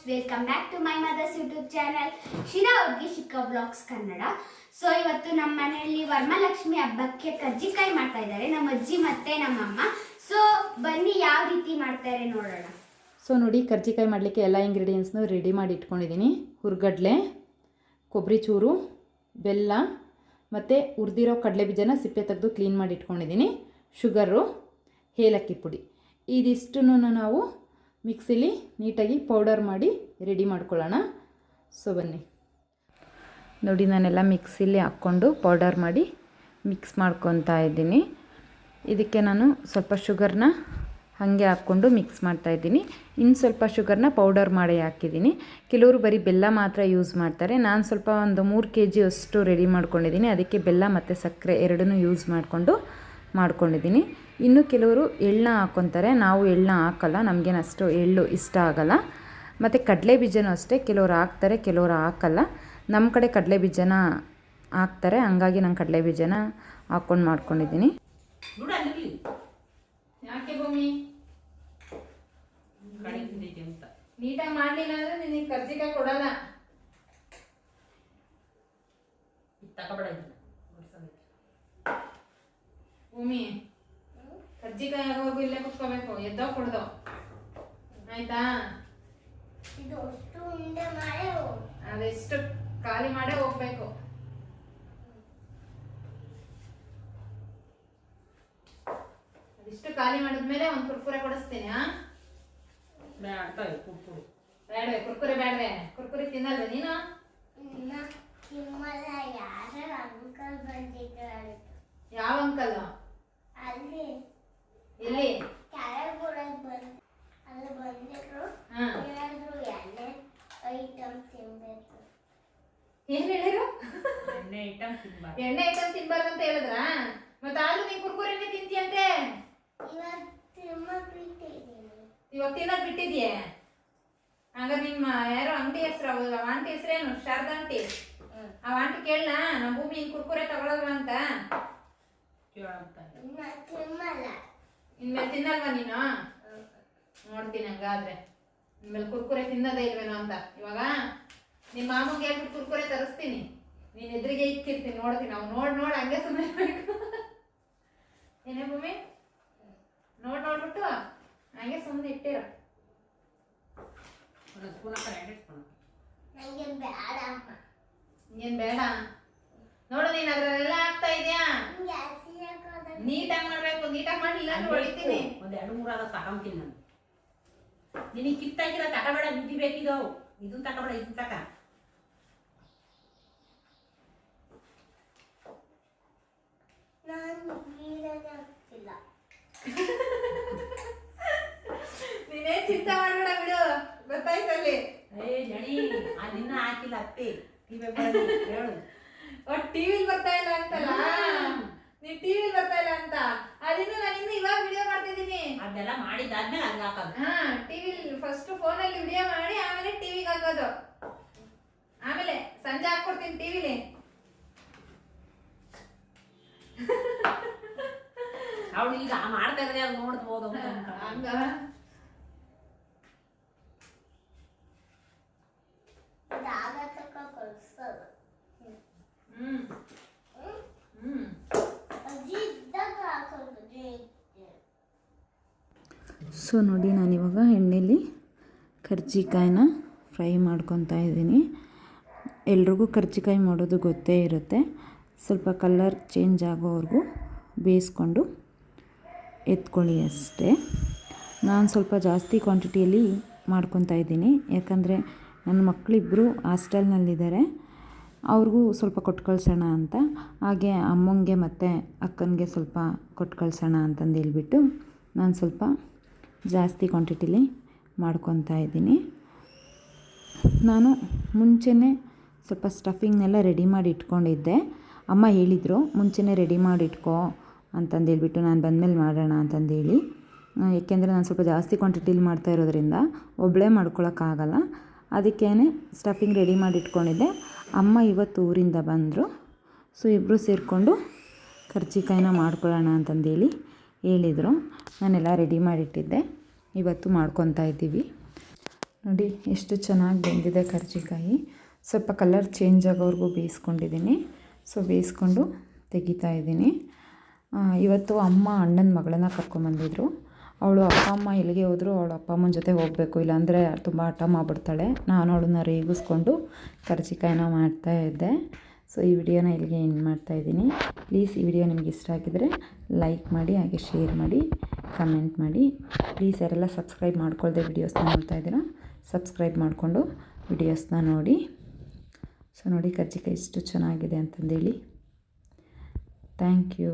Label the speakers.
Speaker 1: Welcome back to my mother's YouTube channel Sira ಹುಡುಗಿ ಶಿಕ್ಕ blogs Kannada. So ಇವತ್ತು ನಮ್ಮ ಮನೆಯಲ್ಲಿ ವರಮಹಾಲಕ್ಷ್ಮಿ ಹಬ್ಬಕ್ಕೆ ಕಜ್ಜಿಕಾಯಿ ಮಾಡ್ತಾ ಇದ್ದಾರೆ ನಮ್ಮ ಅಜ್ಜಿ ಮತ್ತೆ ನಮ್ಮಮ್ಮ. ಸೊ ಬನ್ನಿ ಯಾವ ರೀತಿ ಮಾಡ್ತಾರೆ ನೋಡೋಣ.
Speaker 2: ಸೊ ನೋಡಿ, ಕರ್ಜಿಕಾಯಿ ಮಾಡಲಿಕ್ಕೆ ಎಲ್ಲ ಇಂಗ್ರೀಡಿಯೆಂಟ್ಸ್ನು ರೆಡಿ ಮಾಡಿ ಇಟ್ಕೊಂಡಿದ್ದೀನಿ. ಹುರ್ಗಡ್ಲೆ, ಕೊಬ್ಬರಿ ಚೂರು, ಬೆಲ್ಲ ಮತ್ತು ಹುರಿದಿರೋ ಕಡಲೆ ಬೀಜನ ಸಿಪ್ಪೆ ತೆಗೆದು ಕ್ಲೀನ್ ಮಾಡಿ ಇಟ್ಕೊಂಡಿದ್ದೀನಿ. ಶುಗರು, ಏಲಕ್ಕಿ ಪುಡಿ, ಇದಿಷ್ಟನ್ನು ನಾವು ಮಿಕ್ಸಿಲಿ ನೀಟಾಗಿ ಪೌಡರ್ ಮಾಡಿ ರೆಡಿ ಮಾಡ್ಕೊಳ್ಳೋಣ. ಸೊ ಬನ್ನಿ ನೋಡಿ, ನಾನೆಲ್ಲ ಮಿಕ್ಸಿಲಿ ಹಾಕ್ಕೊಂಡು ಪೌಡರ್ ಮಾಡಿ ಮಿಕ್ಸ್ ಮಾಡ್ಕೊತಾ ಇದ್ದೀನಿ. ಇದಕ್ಕೆ ನಾನು ಸ್ವಲ್ಪ ಶುಗರ್ನ ಹಾಗೆ ಹಾಕ್ಕೊಂಡು ಮಿಕ್ಸ್ ಮಾಡ್ತಾಯಿದ್ದೀನಿ. ಇನ್ನು ಸ್ವಲ್ಪ ಶುಗರ್ನ ಪೌಡರ್ ಮಾಡಿ ಹಾಕಿದ್ದೀನಿ. ಕೆಲವರು ಬರೀ ಬೆಲ್ಲ ಮಾತ್ರ ಯೂಸ್ ಮಾಡ್ತಾರೆ. ನಾನು ಸ್ವಲ್ಪ ಒಂದು 3 kg ಅಷ್ಟು ರೆಡಿ ಮಾಡ್ಕೊಂಡಿದ್ದೀನಿ. ಅದಕ್ಕೆ ಬೆಲ್ಲ ಮತ್ತು ಸಕ್ಕರೆ ಎರಡನ್ನೂ ಯೂಸ್ ಮಾಡ್ಕೊಂಡಿದ್ದೀನಿ. ಇನ್ನು ಕೆಲವರು ಎಳ್ಳನ್ನ ಹಾಕ್ಕೊತಾರೆ. ನಾವು ಎಳ್ಳನ್ನ ಹಾಕಲ್ಲ, ನಮಗೇನು ಅಷ್ಟು ಎಳ್ಳು ಇಷ್ಟ ಆಗಲ್ಲ. ಮತ್ತು ಕಡಲೆ ಬೀಜನೂ ಅಷ್ಟೇ, ಕೆಲವರು ಹಾಕ್ತಾರೆ, ಕೆಲವರು ಹಾಕಲ್ಲ. ನಮ್ಮ ಕಡೆ ಕಡಲೆ ಬೀಜನ ಹಾಕ್ತಾರೆ, ಹಂಗಾಗಿ ನಾನು ಕಡಲೆ ಬೀಜನ ಹಾಕ್ಕೊಂಡು ಮಾಡ್ಕೊಂಡಿದ್ದೀನಿ. ಯಾಕೆ ಭೂಮಿ ನೀಟಾಗಿ ಮಾಡಲಿಲ್ಲ ಅಂದರೆ ನಿನಗೆ ಕರ್ಜಿಕಾಯಿ ಕೊಡಲ್ಲ. ಭೂಮಿ ಕರ್ಜಿಕಾಯಿ ಆಗೋವರೆಗೂ ಇಲ್ಲೇ ಕುತ್ಕೋಬೇಕು, ಎದ್ದೋ ಕೊಡ್ದೋ, ಆಯ್ತಾ? ಅದೆಷ್ಟು ಖಾಲಿ ಮಾಡೇ ಹೋಗ್ಬೇಕು. ಅದಿಷ್ಟು ಖಾಲಿ ಮಾಡಿದ್ಮೇಲೆ ಒಂದು ಕುರ್ಕುರೆ ಕೊಡಿಸ್ತೀನಿ. ಬೇಡವೆ ಕುರ್ಕುರೆ, ಬೇಡವೆ ಕುರ್ಕುರೆ ತಿನ್ನಲ್ವ ನೀನು? ಯಾವ ಅಂಕಲ್? ಎಲ್ಲಿ? ಏನ್ ಹೇಳಿರು? ಎಣ್ಣೆ ಐಟಮ್ ತಿನ್ಬಾರ್ದು ಅಂತ ಹೇಳಿದ್ರ? ಮತ್ತೆ ಆದ್ರೂ ನೀನ್ ಕುರ್ಕುರೆನೇ ತಿಂತೀಯಂತೆ. ಇವಾಗ ತಿನ್ನೋದ್ ಬಿಟ್ಟಿದ್ಯೆ? ಹಂಗಾರೆ ನಿಮ್ಮ ಯಾರೋ ಅಂಗಡಿ ಹೆಸರು, ಆಂಟಿ ಹೆಸರೇನು? ಶಾರದಾ ಆಂಟಿ. ಆ ಆಂಟಿ ಕೇಳಲ್ಲ ನಮ್ಮ ಭೂಮಿ ಇನ್ ಕುರ್ಕುರೆ ತಗೊಳಲ್ವ ಅಂತ? ಇನ್ಮೇಲೆ ತಿನ್ನಲ್ವಾ ನೀನು? ನೋಡ್ತೀನಿ ಹಂಗಾದ್ರೆ ಇನ್ಮೇಲೆ ಕುರ್ಕುರೆ ತಿನ್ನೋದೇ ಇಲ್ವೇನೋ ಅಂತ. ಇವಾಗ ನಿಮ್ಮ ಮಾಮಗೆ ಹೇಳ್ಬಿಟ್ಟು ಕುರ್ಕುರೆ ತರಿಸ್ತೀನಿ, ನೀನ್ ಎದುರಿಗೆ ಇಕ್ಕಿರ್ತೀನಿ, ನೋಡ್ತೀನಿ. ನಾವು ನೋಡ್ ಹಂಗೆ ಸುಮ್ಮನೆ ಏನೇ ಭೂಮಿ, ನೋಡ್ಬಿಟ್ಟು ಹಂಗೆ ಸುಮ್ಮನೆ ಇಟ್ಟಿರ. ಏನ್ ಬೇಡ ನೋಡು, ನೀನ್ ಅದ್ರಲ್ಲೆಲ್ಲ ಆಗ್ತಾ ಇದೆಯಾ? ನೀಟಾಗಿ ಮಾಡ್ಬೇಕು, ನೀಟಾಗಿ ಮಾಡ್ಲಿಲ್ಲ ಅಂದ್ರೆ ಹೊಡಿತೀನಿ.
Speaker 3: ಒಂದ್ 2-3 ತಗೊಂತೀನಿ ನಾನು. ನಿನಗೆ ಕಿತ್ತಾಕಿರ ತಗೋಬೇಡ, ನಿಧಿ ಬೇಕಿದವು. ಇದನ್ನ ತಗೋಬೇಡ, ಇದನ್ನ ತಕ.
Speaker 1: ನೀನೇ ಚಿಂತೆ ಮಾಡ್ಬೇಡ ಬಿಡು, ಗೊತ್ತಾಯ್ತಲ್ಲಿ.
Speaker 3: ನಡಿ, ಅದಿನ್ನ ಹಾಕಿಲ್ಲ ಅತ್ತೆ. ಹೇಳು,
Speaker 1: ಟಿವಿಲಿ ಬರ್ತಾ ಇಲ್ಲ ಅಂತಲ್ಲ, ನೀನ್ ಟಿವಿಲಿ ಬರ್ತಾ ಇಲ್ಲ ಅಂತ. ಅದನ್ನು ನಾನು ಇನ್ನು ಇವಾಗ ವಿಡಿಯೋ ಮಾಡ್ತಿದ್ದೀನಿ.
Speaker 3: ಅದೆಲ್ಲ ಮಾಡಿದಾದ್ಮೇಲೆ ಹಂಗ ಹಾಕೋದು.
Speaker 1: ಟಿವಿಲಿ ಫಸ್ಟ್ ಫೋನಲ್ಲಿ ವಿಡಿಯೋ ಮಾಡಿ ಆಮೇಲೆ ಟಿವಿಗೆ ಹಾಕೋದು. ಆಮೇಲೆ ಸಂಜೆ ಹಾಕೊಡ್ತೀನಿ ಟಿವಿಲಿ.
Speaker 3: ಅವಳು ಈಗ ಮಾಡ್ತಾ ಇದ್ರೆ ಅದು ನೋಡ್ಬೋದು
Speaker 1: ಹಂಗ.
Speaker 2: ಸೊ ನೋಡಿ, ನಾನಿವಾಗ ಎಣ್ಣೆಲಿ ಕರ್ಜಿಕಾಯಿನ ಫ್ರೈ ಮಾಡ್ಕೊತಾ ಇದ್ದೀನಿ. ಎಲ್ರಿಗೂ ಕರ್ಜಿಕಾಯಿ ಮಾಡೋದು ಗೊತ್ತೇ ಇರುತ್ತೆ. ಸ್ವಲ್ಪ ಕಲರ್ ಚೇಂಜ್ ಆಗೋವರೆಗೂ ಬೇಯಿಸ್ಕೊಂಡು ಎತ್ಕೊಳ್ಳಿ ಅಷ್ಟೇ. ನಾನು ಸ್ವಲ್ಪ ಜಾಸ್ತಿ ಕ್ವಾಂಟಿಟಿಯಲ್ಲಿ ಮಾಡ್ಕೊತಾ ಇದ್ದೀನಿ, ಯಾಕಂದರೆ ನನ್ನ ಮಕ್ಕಳಿಬ್ಬರು ಹಾಸ್ಟೆಲ್ನಲ್ಲಿದ್ದಾರೆ. ಅವ್ರಿಗೂ ಸ್ವಲ್ಪ ಕೊಟ್ಟು ಕಳ್ಸೋಣ ಅಂತ, ಹಾಗೆ ಅಮ್ಮಂಗೆ ಮತ್ತು ಅಕ್ಕನಿಗೆ ಸ್ವಲ್ಪ ಕೊಟ್ಟು ಕಳ್ಸೋಣ ಅಂತಂದು ಹೇಳ್ಬಿಟ್ಟು ನಾನು ಸ್ವಲ್ಪ ಜಾಸ್ತಿ ಕ್ವಾಂಟಿಟಿಲಿ ಮಾಡ್ಕೊತಾ ಇದ್ದೀನಿ. ನಾನು ಮುಂಚೆನೇ ಸ್ವಲ್ಪ ಸ್ಟಫಿಂಗ್ನೆಲ್ಲ ರೆಡಿ ಮಾಡಿ ಇಟ್ಕೊಂಡಿದ್ದೆ. ಅಮ್ಮ ಹೇಳಿದರು ಮುಂಚೆನೇ ರೆಡಿ ಮಾಡಿ ಇಟ್ಕೋ ಅಂತಂದೇಳ್ಬಿಟ್ಟು, ನಾನು ಬಂದಮೇಲೆ ಮಾಡೋಣ ಅಂತಂದೇಳಿ. ಏಕೆಂದರೆ ನಾನು ಸ್ವಲ್ಪ ಜಾಸ್ತಿ ಕ್ವಾಂಟಿಟಿಲಿ ಮಾಡ್ತಾ ಇರೋದ್ರಿಂದ ಒಬ್ಬಳೇ ಮಾಡ್ಕೊಳಕ್ಕಾಗಲ್ಲ. ಅದಕ್ಕೇ ಸ್ಟಫಿಂಗ್ ರೆಡಿ ಮಾಡಿ ಇಟ್ಕೊಂಡಿದ್ದೆ. ಅಮ್ಮ ಇವತ್ತು ಊರಿಂದ ಬಂದರು. ಸೊ ಇಬ್ಬರು ಸೇರಿಕೊಂಡು ಕರ್ಜಿಕಾಯಿನ ಮಾಡ್ಕೊಳ್ಳೋಣ ಅಂತಂದೇಳಿ ಹೇಳಿದರು. ನಾನೆಲ್ಲ ರೆಡಿ ಮಾಡಿಟ್ಟಿದ್ದೆ, ಇವತ್ತು ಮಾಡ್ಕೊತಾ ಇದ್ದೀವಿ. ನೋಡಿ ಎಷ್ಟು ಚೆನ್ನಾಗಿ ಬೆಂದಿದೆ ಕರ್ಜಿಕಾಯಿ. ಸ್ವಲ್ಪ ಕಲರ್ ಚೇಂಜ್ ಆಗೋವರೆಗೂ ಬೇಯಿಸ್ಕೊಂಡಿದ್ದೀನಿ. ಸೊ ಬೇಯಿಸ್ಕೊಂಡು ತೆಗಿತಾ ಇದ್ದೀನಿ. ಇವತ್ತು ಅಮ್ಮ ಅಣ್ಣನ ಮಗಳನ್ನ ಕರ್ಕೊಂಬಂದಿದ್ರು. ಅವಳು ಅಪ್ಪ ಅಮ್ಮ ಎಲ್ಲಿಗೆ ಹೋದರೂ ಅವಳು ಅಪ್ಪ ಅಮ್ಮನ ಜೊತೆ ಹೋಗಬೇಕು, ಇಲ್ಲಾಂದರೆ ತುಂಬ ಹಠ ಮಾಡಿಬಿಡ್ತಾಳೆ. ನಾನು ಅವಳನ್ನ ರೇಗಿಸ್ಕೊಂಡು ಕರ್ಜಿಕಾಯಿನ ಮಾಡ್ತಾಯಿದ್ದೆ. ಸೊ ಈ ವಿಡಿಯೋನ ಇಲ್ಲಿಗೆ ಎಂಡ್ ಮಾಡ್ತಾಯಿದ್ದೀನಿ. ಪ್ಲೀಸ್ ಈ ವಿಡಿಯೋ ನಿಮಗೆ ಇಷ್ಟ ಆಗಿದರೆ ಲೈಕ್ ಮಾಡಿ, ಹಾಗೆ ಶೇರ್ ಮಾಡಿ, ಕಮೆಂಟ್ ಮಾಡಿ. ಪ್ಲೀಸ್ ಯಾರೆಲ್ಲ ಸಬ್ಸ್ಕ್ರೈಬ್ ಮಾಡ್ಕೊಳ್ದೆ ವಿಡಿಯೋಸ್ನ ನೋಡ್ತಾ ಇದ್ದೀರಾ, ಸಬ್ಸ್ಕ್ರೈಬ್ ಮಾಡಿಕೊಂಡು ವಿಡಿಯೋಸ್ನ ನೋಡಿ. ಸೊ ನೋಡಿ ಕರ್ಜಿಕಾಯಿ ಎಷ್ಟು ಚೆನ್ನಾಗಿದೆ ಅಂತಂದೇಳಿ. Thank you.